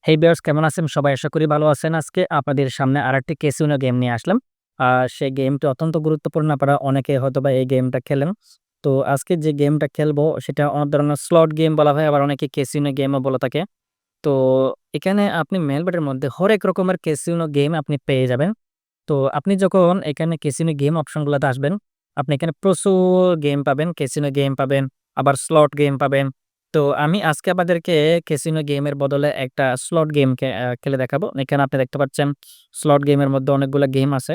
হেই viewers, কেমন আছেন সবাই? আশা করি ভালো আছেন। আজকে আপনাদের সামনে আরেকটি ক্যাসিনো গেম নিয়ে আসলাম। সেই গেমটি অত্যন্ত গুরুত্বপূর্ণ। আপনারা অনেকে হয়তোবা এই গেমটা খেলেন। তো আজকে যে গেমটা খেলবো সেটা অনেক ধরনের স্লট গেম বলা হয়, আবার অনেকে ক্যাসিনো গেমও বলে থাকে। তো এখানে আপনি মেলবেটের মধ্যে হরেক রকমের ক্যাসিনো গেম আপনি পেয়ে যাবেন। তো আপনি যখন এখানে ক্যাসিনো গেম অপশনগুলোতে আসবেন, আপনি এখানে প্রচুর গেম পাবেন, ক্যাসিনো গেম পাবেন, আবার স্লট গেম পাবেন। তো আমি আজকে আপনাদেরকে ক্যাসিনো গেমের বদলে একটা স্লট গেম খেলে দেখাবো। এখানে আপনি দেখতে পাচ্ছেন স্লট গেমের মধ্যে অনেকগুলা গেম আছে।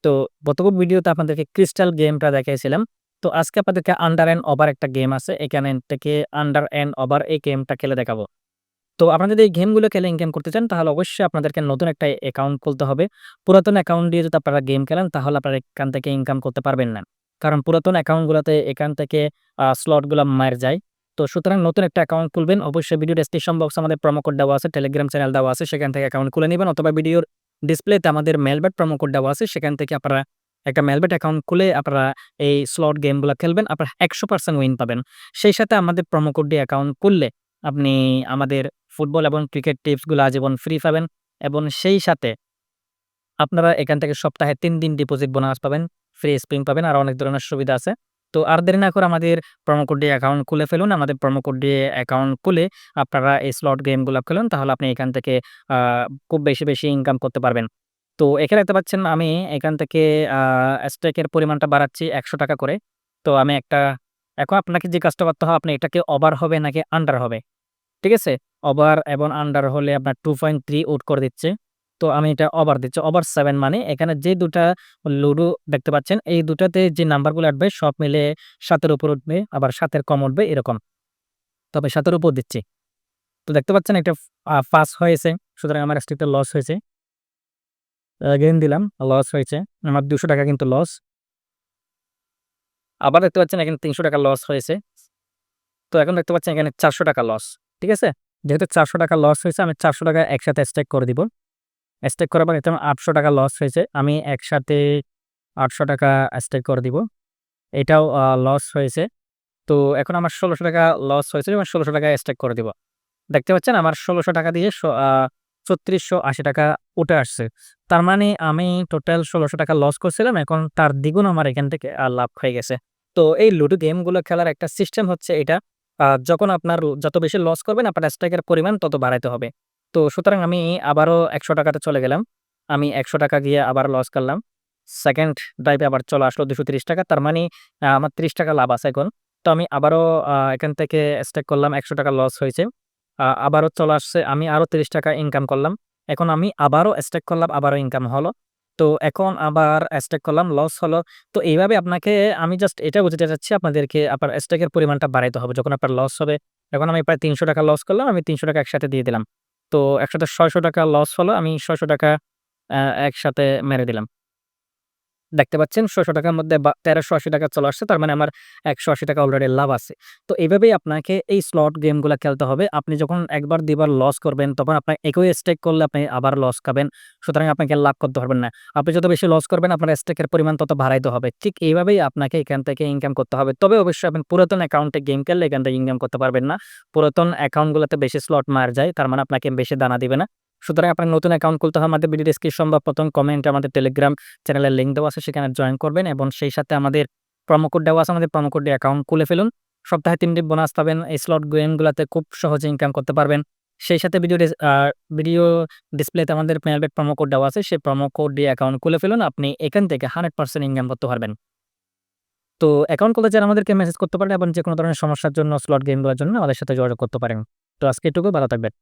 তো গত ভিডিওতে আপনাদেরকে ক্রিস্টাল গেমটা দেখাইছিলাম। তো আজকে আপনাদেরকে আন্ডার অ্যান্ড ওভার একটা গেম আছে। এখানে থেকে আন্ডার অ্যান্ড ওভার এই গেমটা খেলে দেখাবো। তো আপনারা যদি এই গেমগুলো খেলে ইনকাম করতে চান, তাহলে অবশ্যই আপনাদেরকে নতুন একটা অ্যাকাউন্ট খুলতে হবে। পুরাতন অ্যাকাউন্ট দিয়ে যদি আপনারা গেম খেলেন, তাহলে আপনারা এখান থেকে ইনকাম করতে পারবেন না। কারণ পুরাতন অ্যাকাউন্টগুলোতে এখান থেকে স্লটগুলা মাইর যায়। তো সুতরাং নতুন একটা অ্যাকাউন্ট খুলবেন। অবশ্যই ভিডিও ডেসক্রিপশন বক্সে আমাদের প্রোমো কোড দেওয়া আছে, টেলিগ্রাম চ্যানেল দেওয়া আছে, সেখান থেকে অ্যাকাউন্ট খুলে নিবেন, অথবা ভিডিওর ডিসপ্লেতে আমাদের মেলবেট প্রোমো কোড দেওয়া আছে, সেখান থেকে আপনারা একটা মেলবেট অ্যাকাউন্ট খুলে আপনারা এই স্লট গেমগুলা খেলবেন। আপনারা 100% উইন পাবেন। সেই সাথে আমাদের প্রোমো কোড দিয়ে অ্যাকাউন্ট খুললে আপনি আমাদের ফুটবল এবং ক্রিকেট টিপসগুলো আজীবন ফ্রি পাবেন, এবং সেই সাথে আপনারা এখান থেকে সপ্তাহে ৩ দিন ডিপোজিট বোনাস পাবেন, ফ্রি স্পিন পাবেন, আরো অনেক ধরনের সুবিধা আছে। তো আর দেরি না করে আমাদের প্রোমো কোড দিয়ে অ্যাকাউন্ট খুলে ফেলুন। আমাদের প্রোমো কোড দিয়ে অ্যাকাউন্ট খুলে আপনারা এই স্লট গেমগুলা খেলুন। তাহলে আপনি এখান থেকে আ খুব বেশি ইনকাম করতে পারবেন। তো এখানে দেখতে পাচ্ছেন আমি এখান থেকে স্টেকের পরিমাণটা বাড়াচ্ছি ৳১০০ করে। তো আমি একটা এখন আপনাকে যে কাজটা করতে হবে, আপনি এটাকে ওভার হবে নাকি আন্ডার হবে, ঠিক আছে? ওভার এবং আন্ডার হলে আপনার 2.3 উড করে দিচ্ছে। তো আমি এটা ওভার দিচ্ছি। ওভার 7 মানে এখানে যে ২ টা লুডো দেখতে পাচ্ছেন, এই ২ টাতে যে নাম্বারগুলো আসবে সব মিলে ৭ এর উপর উঠবে, আবার ৭ এর কম উঠবে এরকম। তবে ৭ এর উপর দিচ্ছি। তো দেখতে পাচ্ছেন একটা পাস হয়েছে। সুতরাং আমার স্টেকটা লস হয়েছে। গেইন দিলাম, লস হয়েছে। আমার ৳২০০ কিন্তু লস। আবার দেখতে পাচ্ছেন এখানে ৳৩০০ লস হয়েছে। তো এখন দেখতে পাচ্ছেন এখানে ৳৪০০ লস। ঠিক আছে? যেহেতু ৳৪০০ লস হয়েছে, আমি ৳৪০০ একসাথে স্টেক করে দিব। স্টেক করার পর এতে আমার ৳৮০০ লস হয়েছে। আমি একসাথে ৳৮০০ স্টেক করে দিব। এটাও লস হয়েছে। তো এখন আমার ৳১৬০০ লস হয়েছে এবং ৳১৬০০ স্টেক করে দিব। দেখতে পাচ্ছেন আমার ৳১৬০০ দিয়ে ৳৩৬৮০ উঠে আসছে। তার মানে আমি টোটাল ৳১৬০০ লস করছিলাম। এখন তার দ্বিগুণ আমার এখান থেকে লাভ হয়ে গেছে। তো এই লুডো গেমগুলো খেলার একটা সিস্টেম হচ্ছে এটা। যখন আপনার যত বেশি লস করবেন, আপনার স্টেকের পরিমাণ তত বাড়াইতে হবে। তো সুতরাং আমি আবারও ৳১০০ তে চলে গেলাম। আমি ৳১০০ গিয়ে আবার লস করলাম। সেকেন্ড ড্রাইভে আবার চলে আসলো ৳২৩০। তার মানে আমার ৳৩০ লাভ আছে এখন। তো আমি আবারও এখান থেকে স্টেক করলাম, ৳১০০ লস হয়েছে। আবারও চলে আসছে। আমি আরো ৳৩০ ইনকাম করলাম। এখন আমি আবারও স্টেক করলাম, আবারও ইনকাম হলো। তো এখন আবার স্টেক করলাম, লস হলো। তো এইভাবে আপনাকে আমি জাস্ট এটা বোঝাতে চাচ্ছি আপনাদেরকে, আপনার স্টেকের পরিমাণটা বাড়াইতে হবে যখন আপনার লস হবে। এখন আমি প্রায় ৳৩০০ লস করলাম, আমি ৳৩০০ একসাথে দিয়ে দিলাম। তো একসাথে ৳৬০০ লস হলো, আমি ৳৬০০ আ একসাথে মেরে দিলাম। দেখতে পাচ্ছেন ৳৬০০ র মধ্যে ৳১৩৮০ চলে আসছে। তার মানে আমার ৳১৮০ অলরেডি লাভ আছে। তো এভাবেই আপনাকে এই স্লট গেমগুলা খেলতে হবে। আপনি যখন ১ বার ২ বার লস করবেন, তখন আপনার একই স্টেক করলে আপনি আবার লস খাবেন। সুতরাং আপনাকে লাভ করতে পারবেন না। আপনি যত বেশি লস করবেন, আপনার স্টেকের পরিমাণ তত বাড়াইতে হবে। ঠিক এইভাবেই আপনাকে এখান থেকে ইনকাম করতে হবে। তবে অবশ্যই আপনি পুরাতন অ্যাকাউন্টে গেম খেললে এখান থেকে ইনকাম করতে পারবেন না। পুরাতন অ্যাকাউন্টগুলোতে বেশি স্লট মার যায়। তার মানে আপনাকে বেশি দানা দিবে না। সুতরাং আপনার নতুন অ্যাকাউন্ট খুলতে হবে। আমাদের ভিডিও ডেসক্রিপশন বা ১ম কমেন্টে আমাদের টেলিগ্রাম চ্যানেলের লিঙ্ক দেওয়া আছে, সেখানে জয়েন করবেন, এবং সেই সাথে আমাদের প্রোমো কোড দেওয়া আছে। আমাদের প্রোমো কোড দিয়ে অ্যাকাউন্ট খুলে ফেলুন। সপ্তাহে ৩ দিন বোনাস পাবেন। এই স্লট গেমগুলাতে খুব সহজে ইনকাম করতে পারবেন। সেই সাথে ভিডিও ডিসপ্লেতে আমাদের মেলবেট প্রোমো কোড দেওয়া আছে। সেই প্রোমো কোড দিয়ে অ্যাকাউন্ট খুলে ফেলুন। আপনি এখান থেকে 100% ইনকাম করতে পারবেন। তো অ্যাকাউন্ট খুলতে চাইলে আমাদেরকে মেসেজ করতে পারেন, এবং যেকোনো ধরনের সমস্যার জন্য, স্লট গেমগুলোর জন্য আমাদের সাথে যোগাযোগ করতে পারেন। তো আজকে এটুকু, ভালো থাকবেন।